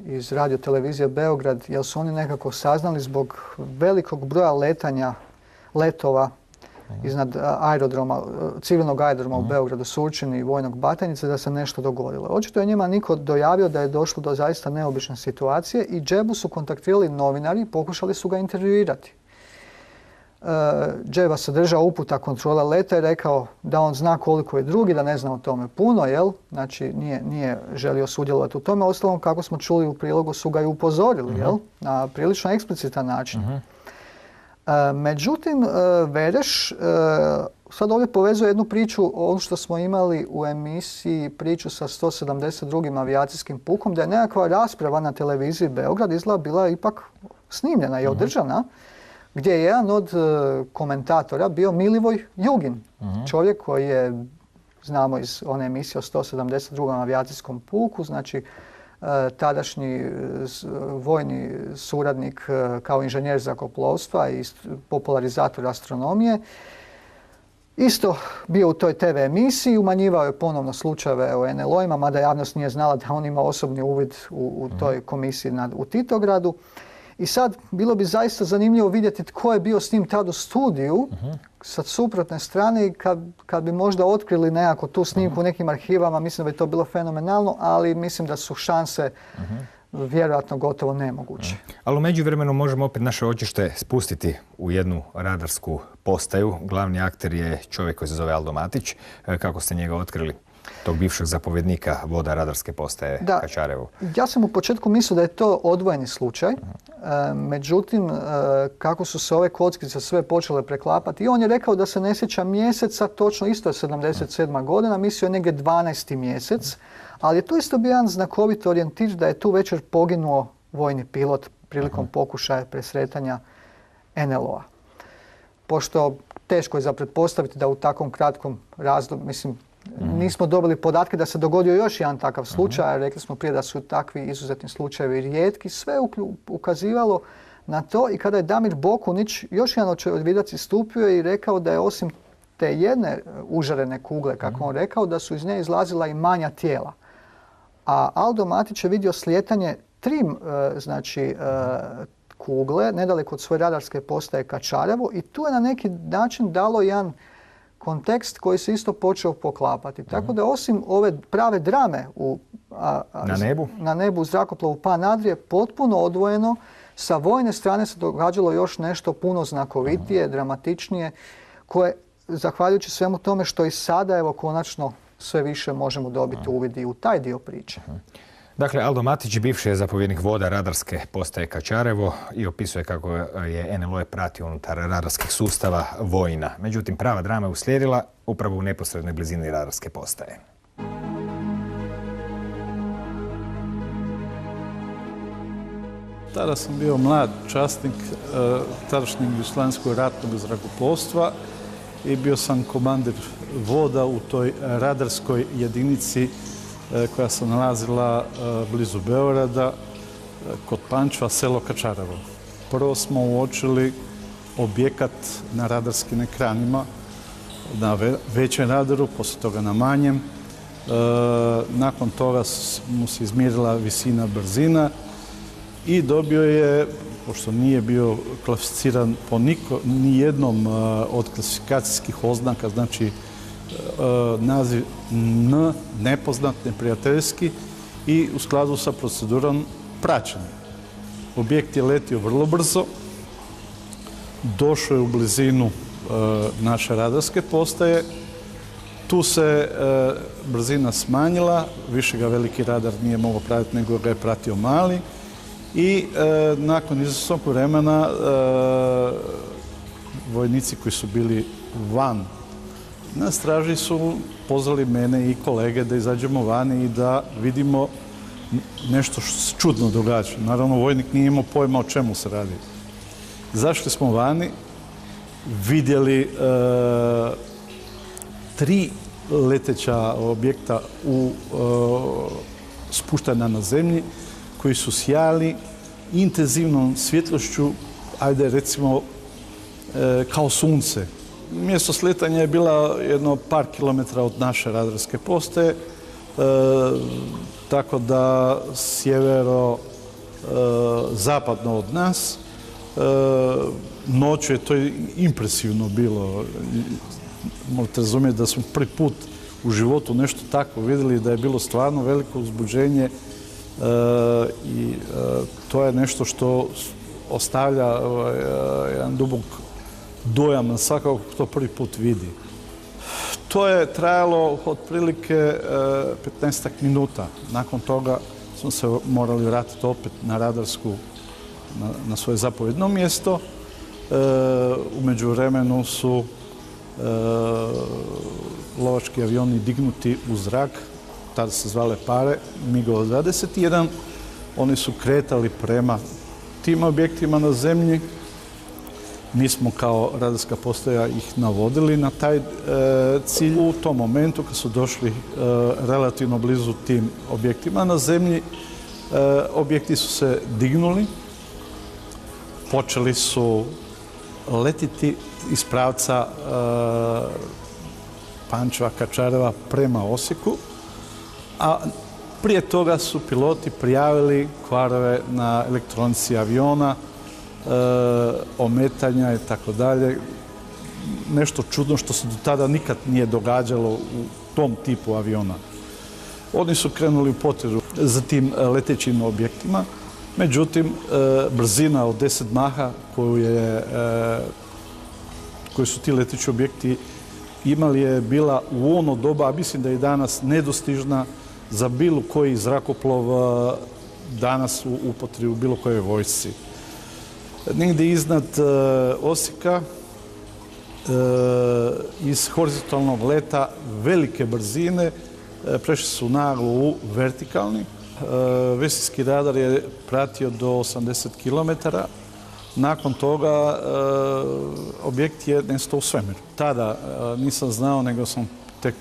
iz radiotelevizije Beograd, jer su oni nekako saznali zbog velikog broja letova iznad aerodroma, civilnog aerodroma u Beogradu, Surčini i Vojnog Batajnice, da se nešto dogodilo. Očito je njima niko dojavio da je došlo do zaista neobične situacije i Džebu su kontaktirali novinari i pokušali su ga intervjuirati. džeba se držao uputa kontrole leta i rekao da on zna koliko je drugi, da ne zna o tome puno, jel? Znači nije želio sudjelovati u tome. Ostalom, kako smo čuli u prilogu, su ga i upozorili, jel? Na prilično eksplicitan način. Međutim, Vereš sad ovdje povezuje jednu priču, ono što smo imali u emisiji, priču sa 172. avijacijskim pukom, da je nekakva rasprava na televiziji Beograd izgleda bila ipak snimljena i održana, gdje je jedan od komentatora bio Milivoj Jugin, čovjek koji je, znamo iz one emisije o 172. avijacijskom puku, znači tadašnji vojni suradnik kao inženjer zrakoplovstva i popularizator astronomije. Isto bio u toj TV emisiji, umanjivao je ponovno slučajeve o NLO-ima, mada javnost nije znala da on ima osobni uvid u toj komisiji u Titogradu. I sad, bilo bi zaista zanimljivo vidjeti tko je bio s njim tad u studiju, sa suprotne strane, i kad bi možda otkrili nekako tu snimku u nekim arhivama, mislim da bi to bilo fenomenalno, ali mislim da su šanse vjerojatno gotovo nemoguće. Ali u međuvremenu možemo opet naše očište spustiti u jednu radarsku postaju. Glavni akter je čovjek koji se zove Aldo Matić. Kako ste njega otkrili? Tog bivšeg zapovjednika voda radarske postaje Kačarevo. Ja sam u početku mislio da je to odvojeni slučaj. Međutim, kako su se ove kockice sve počele preklapati, i on je rekao da se ne sjeća mjeseca, točno isto je 77. godina, mislio je negdje 12. mjesec, ali je to isto bio jedan znakovit orijentić da je tu večer poginuo vojni pilot prilikom pokušaja presretanja NLO-a. Pošto teško je za pretpostaviti da u takvom kratkom razdoblju, mislim, nismo dobili podatke da se dogodio još jedan takav slučaj, rekli smo prije da su takvi izuzetni slučajevi rijetki, sve ukazivalo na to. I kada je Damir Bokunić, još jedan očevidac, istupio i rekao da je osim te jedne užarene kugle, kako on rekao, da su iz nje izlazila i manja tijela. A Aldo Matić je vidio slijetanje 3 kugle nedaleko od svoje radarske postaje Kačarevo, i tu je na neki način dalo jedan kontekst koji se isto počeo poklapati. Tako da osim ove prave drame na nebu u zrakoplovu Pan Adrije, potpuno odvojeno, sa vojne strane se događalo još nešto puno znakovitije, dramatičnije, koje, zahvaljujući svemu tome što i sada, evo, konačno sve više možemo dobiti uvid i u taj dio priče. Dakle, Aldo Matić, bivši je zapovjednik voda radarske postaje Kačarevo, i opisuje kako je NLO pratio unutar radarskih sustava vojna. Međutim, prava drama je uslijedila upravo u neposrednoj blizini radarske postaje. Tada sam bio mlad časnik tadašnjeg Jugoslavijskog ratnog zrakoplovstva i bio sam komandir voda u toj radarskoj jedinici koja se nalazila blizu Beograda, kod Pančeva, selo Kačarevo. Prvo smo uočili objekat na radarskim ekranima, na većem radaru, poslije toga na manjem. Nakon toga mu se izmjerila visina, brzina i dobio je, pošto nije bio klasificiran po nijednom od klasifikacijskih oznaka, znači naziv N, nepoznat, neprijateljski, i u skladu sa procedurom praćen. Objekt je letio vrlo brzo, došao je u blizinu naše radarske postaje, tu se brzina smanjila, više ga veliki radar nije mogao pratiti, nego ga je pratio mali, i nakon izvjesnog vremena vojnici koji su bili van na straži su pozvali mene i kolege da izađemo vani i da vidimo nešto što se čudno događa. Naravno, vojnik nije imao pojma o čemu se radi. Izašli smo vani, vidjeli 3 leteća objekta spuštena na zemlji, koji su sjali intenzivnom svjetlošću, ajde recimo kao sunce. Mjesto sletanja je bila jedno par kilometra od naše radarske postaje, tako da sjevero zapadno od nas. Noću je to impresivno bilo. Morate razumjeti da smo prvi put u životu nešto tako vidjeli, da je bilo stvarno veliko uzbuđenje i to je nešto što ostavlja jedan dubok dojam na svakog to prvi put vidi. To je trajalo otprilike 15 minuta. Nakon toga smo se morali vratiti opet na radarsku, na svoje zapovjedno mjesto. U međuvremenu su lovački avioni dignuti u zrak, tada se zvale Pare, MiG-21. Oni su kretali prema tim objektima na zemlji. Mi smo kao radarska postaja ih navodili na taj cilj. U tom momentu kad su došli relativno blizu tim objektima na zemlji, objekti su se dignuli, počeli su letiti iz pravca Pančeva, Kačareva prema Osijeku, a prije toga su piloti prijavili kvarove na elektronici aviona, ometanja i tako dalje. Nešto čudno što se do tada nikad nije događalo u tom tipu aviona. Oni su krenuli u potragu za tim letećim objektima, međutim, brzina od 10 maha koju su ti leteći objekti imali je bila u ono doba, a mislim da je danas nedostižna za bilo koji zrakoplov danas u upotrebi u bilo kojoj vojsci. Negdje iznad Osijeka iz horizontalnog leta velike brzine prešli su naglo u vertikalni. Vestinski radar je pratio do 80 km. Nakon toga objekt je nestao u svemiru. Tada nisam znao, nego sam tek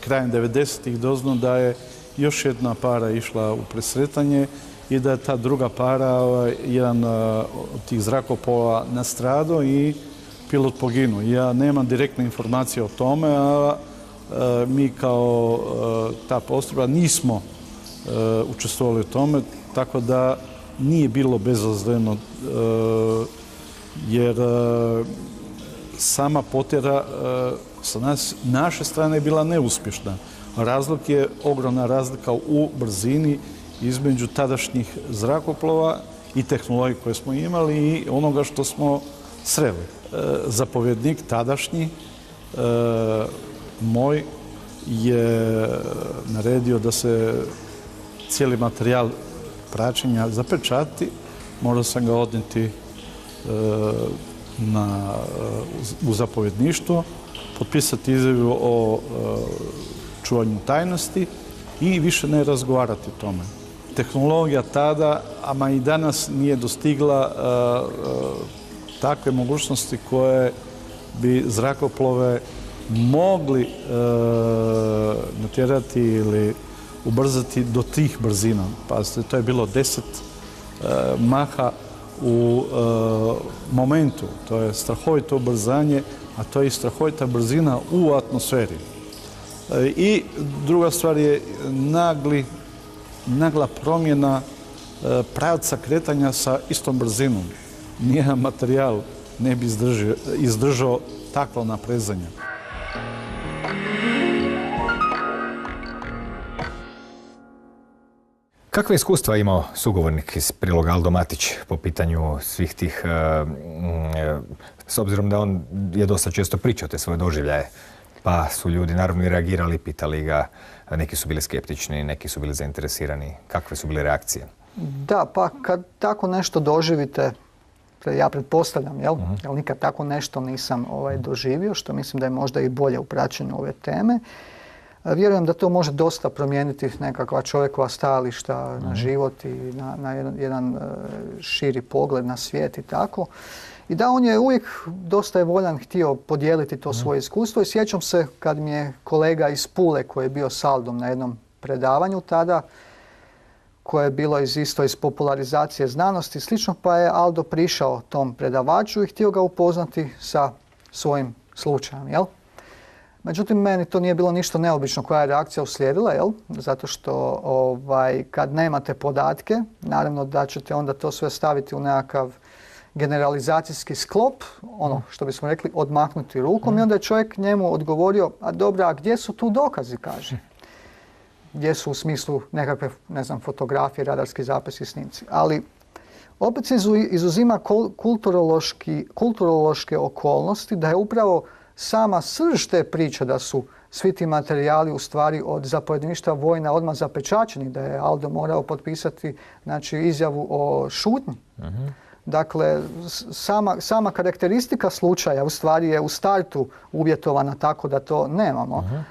krajem 90-ih doznao da je još jedna para išla u presretanje i da je ta druga para, jedan od tih zrakoplova nastradao i pilot poginuo. Ja nemam direktne informacije o tome, a mi kao ta postrojba nismo učestvovali u tome, tako da nije bilo bezazleno, jer sama potjera sa naše strane je bila neuspješna. Razlog je ogromna razlika u brzini između tadašnjih zrakoplova i tehnologije koje smo imali i onoga što smo sreli. Zapovjednik tadašnji, moj, je naredio da se cijeli materijal praćenja zapečati. Morao sam ga odnijeti u zapovjedništvo, potpisati izjavu o čuvanju tajnosti i više ne razgovarati o tome. Tehnologija tada, ama i danas, nije dostigla takve mogućnosti koje bi zrakoplove mogli natjerati ili ubrzati do tih brzina. Pazite, to je bilo 10 maha u momentu. To je strahovito ubrzanje, a to je i strahovita brzina u atmosferi. I druga stvar je nagla promjena pravca kretanja sa istom brzinom. Nijedan materijal ne bi izdržao takvo naprezanje. Kakve iskustva je imao sugovornik iz priloga Aldo Matić po pitanju svih tih, s obzirom da on je dosta često pričao te svoje doživljaje, pa su ljudi naravno i reagirali, pitali ga, neki su bili skeptični, neki su bili zainteresirani. Kakve su bile reakcije? Da, pa kad tako nešto doživite, ja pretpostavljam, jel nikad tako nešto nisam doživio, što mislim da je možda i bolje u praćenju ove teme. Vjerujem da to može dosta promijeniti nekakva čovjekova stajališta na život i na jedan širi pogled na svijet i tako. I da, on je uvijek dosta je voljan htio podijeliti to svoje iskustvo i sjećam se kad mi je kolega iz Pule koji je bio s Aldom na jednom predavanju tada, koje je bilo isto iz popularizacije znanosti i slično, pa je Aldo prišao tom predavaču i htio ga upoznati sa svojim slučajem, jel? Međutim, meni to nije bilo ništa neobično koja je reakcija uslijedila, jel? Zato što kad nemate podatke, naravno da ćete onda to sve staviti u nekakav generalizacijski sklop, ono što bismo rekli odmahnuti rukom, i onda je čovjek njemu odgovorio, a dobro, a gdje su tu dokazi, kaže? Gdje su u smislu nekakve, ne znam, fotografije, radarski zapisi, snimci. Ali opet se izuzima kulturološke okolnosti, da je upravo sama srž te priče da su svi ti materijali u stvari od zapovjedništva vojna odmah zapečaćeni, da je Aldo morao potpisati znači, izjavu o šutnji. Dakle, sama karakteristika slučaja u stvari je u startu uvjetovana tako da to nemamo.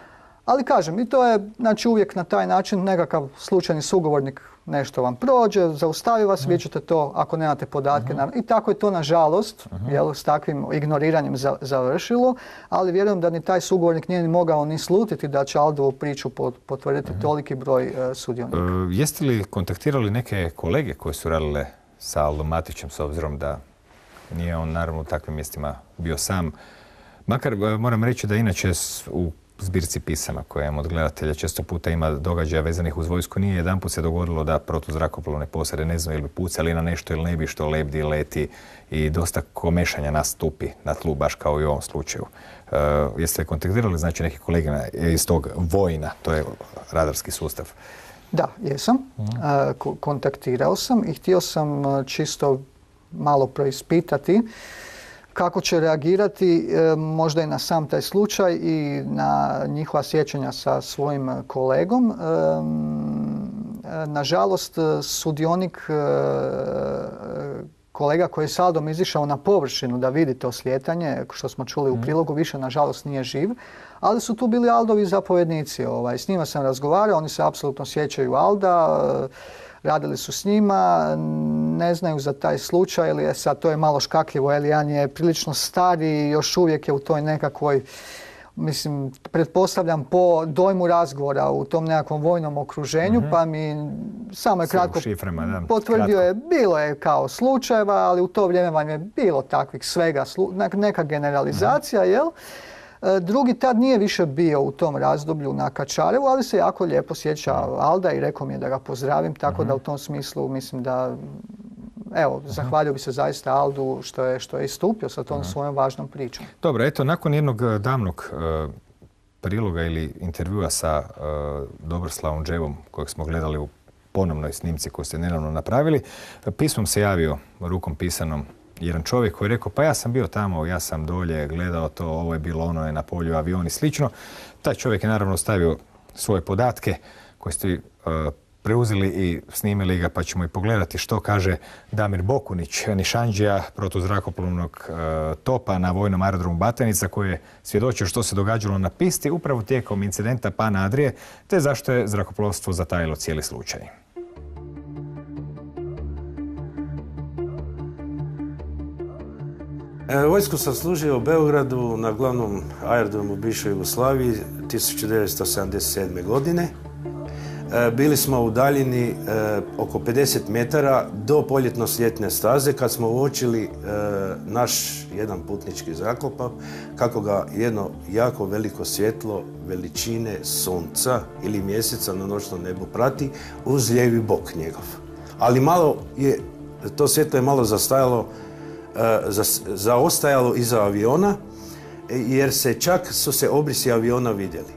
Ali kažem, i to je znači, uvijek na taj način nekakav slučajni sugovornik nešto vam prođe, zaustavi vas, vi ćete to, ako nemate podatke, i tako je to nažalost, s takvim ignoriranjem završilo, ali vjerujem da ni taj sugovornik nije ni mogao ni slutiti da će Aldovu priču potvrditi toliki broj sudionika. Jeste li kontaktirali neke kolege koje su radile sa Aldom Matićem, s obzirom da nije on naravno u takvim mjestima bio sam? Makar moram reći da inače u zbirci pisama koje imam od gledatelja često puta ima događaja vezanih uz vojsku. Nije jedanput se dogodilo da protuzrakoplovne posade ne znam ili bi pucali na nešto ili ne bi što lebdi, leti i dosta komešanja nastupi na tlu, baš kao i u ovom slučaju. Jeste li kontaktirali znači neki kolege iz tog vojna, to je radarski sustav? Da, jesam. Kontaktirao sam i htio sam čisto malo preispitati kako će reagirati možda i na sam taj slučaj i na njihova sjećanja sa svojim kolegom. Nažalost, sudionik kolega koji je s Aldom izišao na površinu da vidi to slijetanje, što smo čuli u prilogu, više nažalost nije živ. Ali su tu bili Aldovi zapovjednici. S njima sam razgovarao, oni se apsolutno sjećaju Alda, radili su s njima, ne znaju za taj slučaj, ili sad to je malo škakljivo, Elijan je prilično stari i još uvijek je u toj nekakvoj, mislim, pretpostavljam po dojmu razgovora u tom nekakvom vojnom okruženju, pa mi samo je kratko potvrdio je, bilo je kao slučajeva, ali u to vrijeme vam je bilo takvih svega, neka generalizacija, jel? Drugi tad nije više bio u tom razdoblju na Kačarevu, ali se jako lijepo sjeća Alda i rekao mi je da ga pozdravim, tako da u tom smislu mislim da, evo, zahvalio bi se zaista Aldu što je istupio sa tom svojom važnom pričom. Dobro, eto, nakon jednog davnog priloga ili intervjua sa Dobroslavom Dževom, kojeg smo gledali u ponovnoj snimci koju ste nedavno napravili, pismom se javio, rukom pisanom, jedan čovjek koji je rekao, pa ja sam bio tamo, ja sam dolje gledao to, ovo je bilo ono, je na polju avion i slično. Taj čovjek je naravno stavio svoje podatke koje ste preuzeli i snimili ga, pa ćemo i pogledati što kaže Damir Bokunić, nišandžija protuzrakoplovnog topa na vojnom aerodromu Batajnica, koji je svjedočio što se događalo na pisti upravo tijekom incidenta Pana Adrije, te zašto je zrakoplovstvo zatajilo cijeli slučaj. Vojsku sam služio u Beogradu na glavnom aerodromu u bivšoj Jugoslaviji 1977. godine. Bili smo u daljini oko 50 metara do poljetno-sljetne staze kad smo uočili naš jedan putnički zrakoplov, kako ga jedno jako veliko svjetlo veličine sunca ili mjeseca na noćnom nebu prati uz lijevi bok njegov. Ali malo je, to svjetlo je malo zaostajalo iza aviona, jer su se obrisi aviona vidjeli.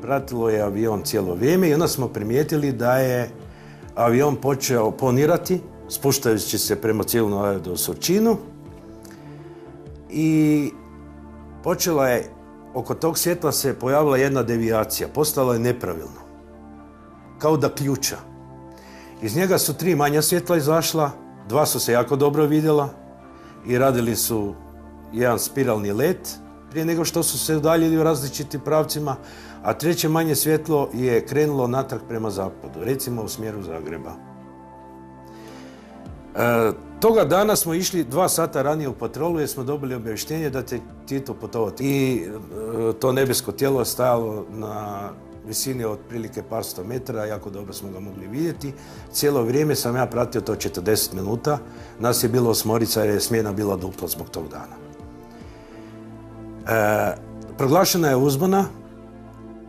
Pratilo je avion cijelo vrijeme i onda smo primijetili da je avion počeo ponirati, spuštajući se prema cijelom aerodromu Surčinu, i počela je, oko tog svjetla se pojavila jedna devijacija, postalo je nepravilno, kao da ključa. Iz njega su 3 manja svjetla izašla, 2 su se jako dobro vidjela i radili su jedan spiralni let prije nego što su se udaljili u različitim pravcima, a 3. manje svjetlo je krenulo natrag prema zapadu, recimo u smjeru Zagreba. Toga dana smo išli 2 sata ranije u patrolu jer smo dobili obavještenje da će Tito putovati. I to nebesko tijelo je stajalo na visini od prilike par sto metara, jako dobro smo ga mogli vidjeti. Cijelo vrijeme sam ja pratio to 40 minuta. Nas je bilo 8 jer je smjena bila dupla zbog tog dana. Proglašena je uzbuna,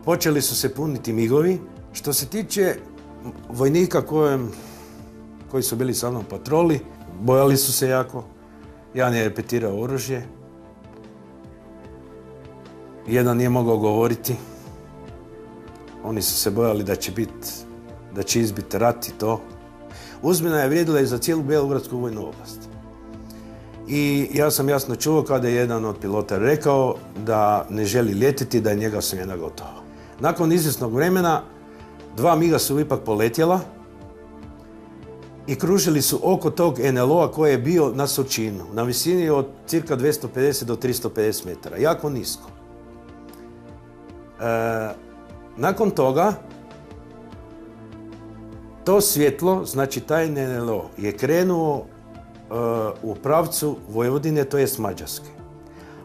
počeli su se puniti migovi. Što se tiče vojnika koji su bili sa mnom u patroli, bojali su se jako. Jedan je repetirao oružje. Jedan nije mogao govoriti. Oni su se bojali da će izbiti rat i to. uzmjena je vrijedila i za cijelu Beogradsku vojnu oblast. I ja sam jasno čuo kada je jedan od pilota rekao da ne želi ljetiti, da je njega smjena gotova. Nakon izvjesnog vremena 2 miga su ipak poletjela i kružili su oko tog NLO-a koji je bio na Surčinu, na visini od cirka 250 do 350 metara, jako nisko. Nakon toga, to svjetlo, znači taj NLO, je krenuo u pravcu Vojvodine, to jest Mađarske.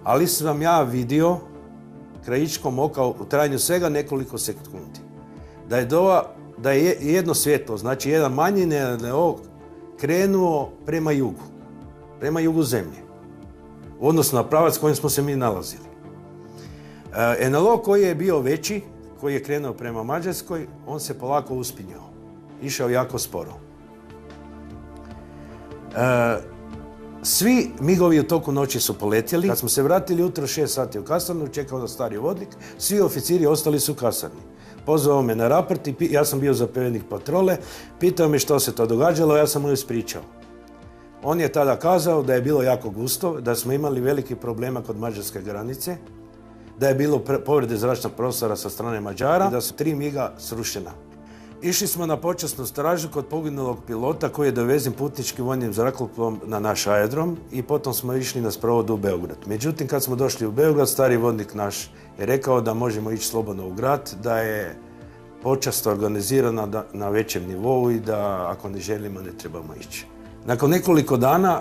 Ali sam ja vidio krajičkom oka u trajanju svega nekoliko sekundi da je jedno svjetlo, znači jedan manji NLO, krenuo prema jugu zemlje, odnosno na pravac kojim smo se mi nalazili. NLO koji je bio veći, koji je krenuo prema Mađarskoj, on se polako uspinjao. Išao jako sporo. Svi migovi u toku noći su poletjeli. Kad smo se vratili jutro 6 sati u kasarnu, čekao da stari vodnik, svi oficiri ostali su u kasarni. Pozvao me na raport i ja sam bio zapovjednik patrole, pitao me što se to događalo, ja sam mu ispričao. On je tada kazao da je bilo jako gusto, da smo imali veliki problema kod mađarske granice, da je bilo povrede zračnog prostora sa strane Mađara i da su 3 miga srušena. Išli smo na počasnu stražu kod poginulog pilota koji je dovezen putničkim vojnim zrakoplovom na naš aerodrom i potom smo išli na sprovod u Beograd. Međutim, kad smo došli u Beograd, stari vodnik naš je rekao da možemo ići slobodno u grad, da je počast organizirana na većem nivou i da ako ne želimo ne trebamo ići. Nakon nekoliko dana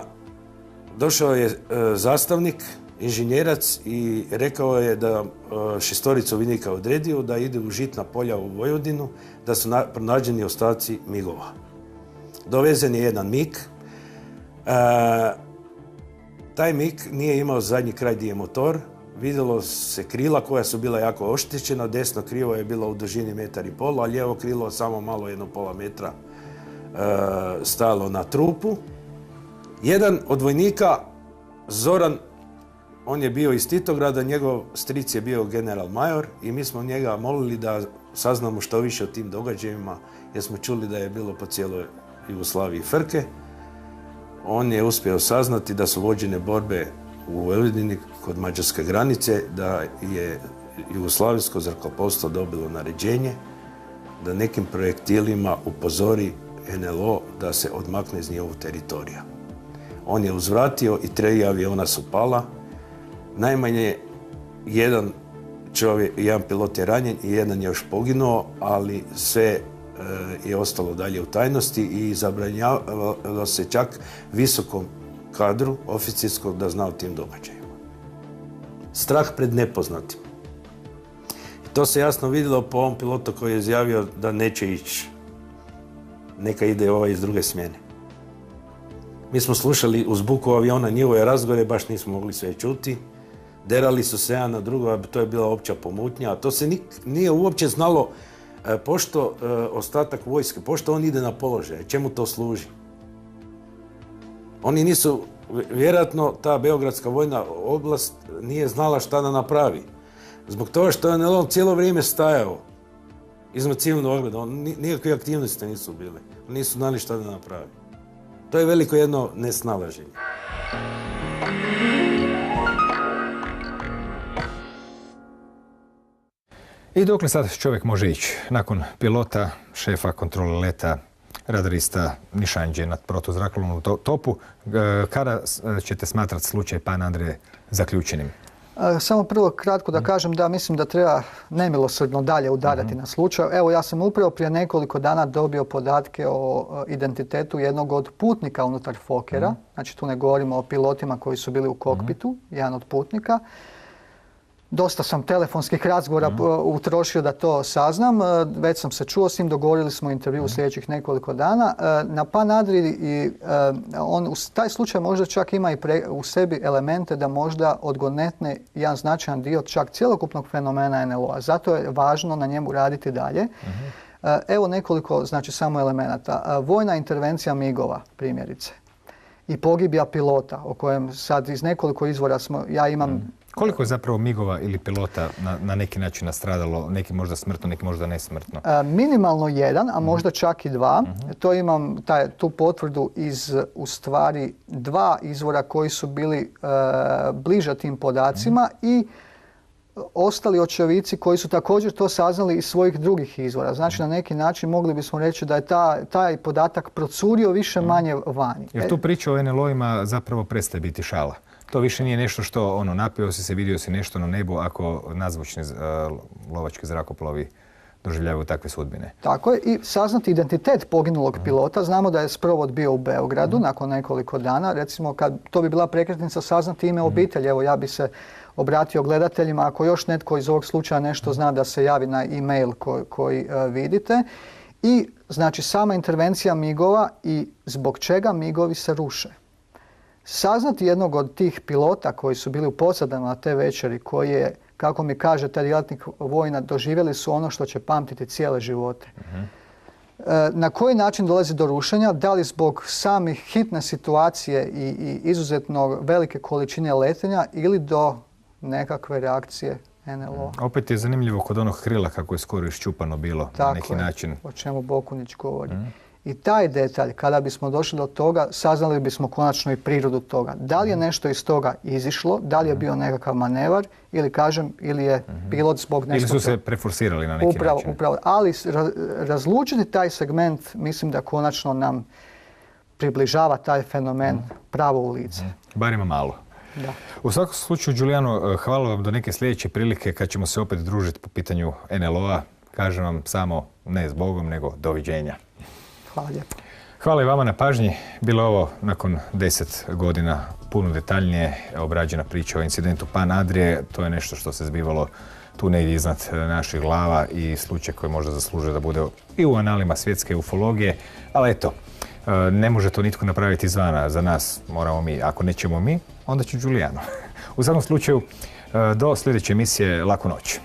došao je zastavnik, inženjerac i rekao je da 6 vojnika odredio da ide u žitna polja u Vojvodinu, da su pronađeni ostaci migova. Dovezen je jedan mig. Taj mig nije imao zadnji kraj gdje je motor. Vidjelo se krila koja su bila jako oštećena. Desno krivo je bilo u dužini 1,5 metra, a lijevo krilo samo malo 1,5 metra stajalo na trupu. Jedan od vojnika, Zoran, on je bio iz Titograda, njegov stric je bio general major i mi smo njega molili da saznamo što više o tim događajima jer smo čuli da je bilo po cijeloj Jugoslaviji frke. On je uspio saznati da su vođene borbe u Vojvodini kod mađarske granice, da je Jugoslavijsko zrakoplovstvo dobilo naređenje da nekim projektilima upozori NLO da se odmakne iz njihovog teritorija. On je uzvratio i 3 aviona su pala. Najmanje jedan pilot je ranjen i jedan je još poginuo, ali sve je ostalo dalje u tajnosti i zabranjavalo se čak visokom kadru oficirskog da zna o tim događajima. Strah pred nepoznatim. To se jasno vidjelo po ovom pilotu koji je izjavio da neće ići. Neka ide ovaj iz druge smjene. Mi smo slušali uz buku aviona njihove razgovore, baš nismo mogli sve čuti. Derali su se jedan na drugo, to je bila opća pomutnja. A to se nije uopće znalo pošto ostatak vojske, pošto on ide na položaj, čemu to služi. Oni nisu, vjerojatno ta Beogradska vojna oblast nije znala šta da napravi. Zbog toga što je NLO cijelo vrijeme stajao iznad civilnog ogleda, nikakve aktivnosti nisu bile, nisu znali šta da napravi. To je veliko jedno nesnalaženje. I dokle sad čovjek može ići? Nakon pilota, šefa kontrole leta, radarista, nišanđe nad protuzrakoplovnom topu, kada ćete smatrati slučaj pana Andreje zaključenim? Samo prvo kratko da kažem da mislim da treba nemilosrdno dalje udarati na slučaj. Evo, ja sam upravo prije nekoliko dana dobio podatke o identitetu jednog od putnika unutar Fokera. Znači tu ne govorimo o pilotima koji su bili u kokpitu, jedan od putnika. Dosta sam telefonskih razgovora utrošio da to saznam. Već sam se čuo s njim, dogovorili smo intervju u sljedećih nekoliko dana. Na Pan Adriji taj slučaj možda čak ima i u sebi elemente da možda odgonetne jedan značajan dio čak cjelokupnog fenomena NLO-a. Zato je važno na njemu raditi dalje. Evo nekoliko, znači samo elemenata. Vojna intervencija migova, primjerice, i pogibija pilota, o kojem sad iz nekoliko izvora ja imam Koliko je zapravo migova ili pilota na neki način nastradalo, neki možda smrtno, neki možda nesmrtno? Minimalno 1, a možda čak i 2. To imam tu potvrdu iz u stvari 2 izvora koji su bili bliža tim podacima i ostali očevici koji su također to saznali iz svojih drugih izvora. Znači na neki način mogli bismo reći da je taj podatak procurio više manje vani. Jer tu priča o NLO-ima zapravo prestaje biti šala. To više nije nešto što napio si se, vidio si nešto na nebu ako nadzvučni lovački zrakoplovi doživljavaju takve sudbine. Tako je, i saznati identitet poginulog pilota. Znamo da je sprovod bio u Beogradu nakon nekoliko dana. Recimo, to bi bila prekretnica saznati ime obitelji. Evo, ja bi se obratio gledateljima. Ako još netko iz ovog slučaja nešto zna, da se javi na e-mail koji vidite. I, znači, sama intervencija migova i zbog čega migovi se ruše. Saznati jednog od tih pilota koji su bili u posadama na te večeri, koji je, kako mi kaže taj djelatnik vojna, doživjeli su ono što će pamtiti cijele živote. Na koji način dolazi do rušenja? Da li zbog samih hitne situacije i izuzetno velike količine letenja ili do nekakve reakcije NLO? Opet je zanimljivo kod onog krila kako je skoro iščupano bilo na neki način. O čemu Bokunić govori. I taj detalj, kada bismo došli do toga, saznali bismo konačno i prirodu toga. Da li je nešto iz toga izišlo, da li je bio nekakav manevar ili je pilot zbog nešto... Ili su se preforsirali na neki način. Upravo. Ali razlučiti taj segment, mislim da konačno nam približava taj fenomen pravo u lice. Barima malo. Da. U svakom slučaju, Giuliano, hvala vam do neke sljedeće prilike kad ćemo se opet družiti po pitanju NLO-a. Kažem vam samo ne zbogom, nego doviđenja. Hvala lijepo. Hvala i vama na pažnji. Bilo je ovo nakon 10 godina puno detaljnije obrađena priča o incidentu Pan Adrije. To je nešto što se zbivalo tu negdje iznad naših glava i slučaj koji možda zaslužuje da bude i u analima svjetske ufologije. Ali eto, ne može to nitko napraviti izvana. Za nas moramo mi. Ako nećemo mi, onda će Giuliano. U svakom slučaju, do sljedeće emisije, laku noć.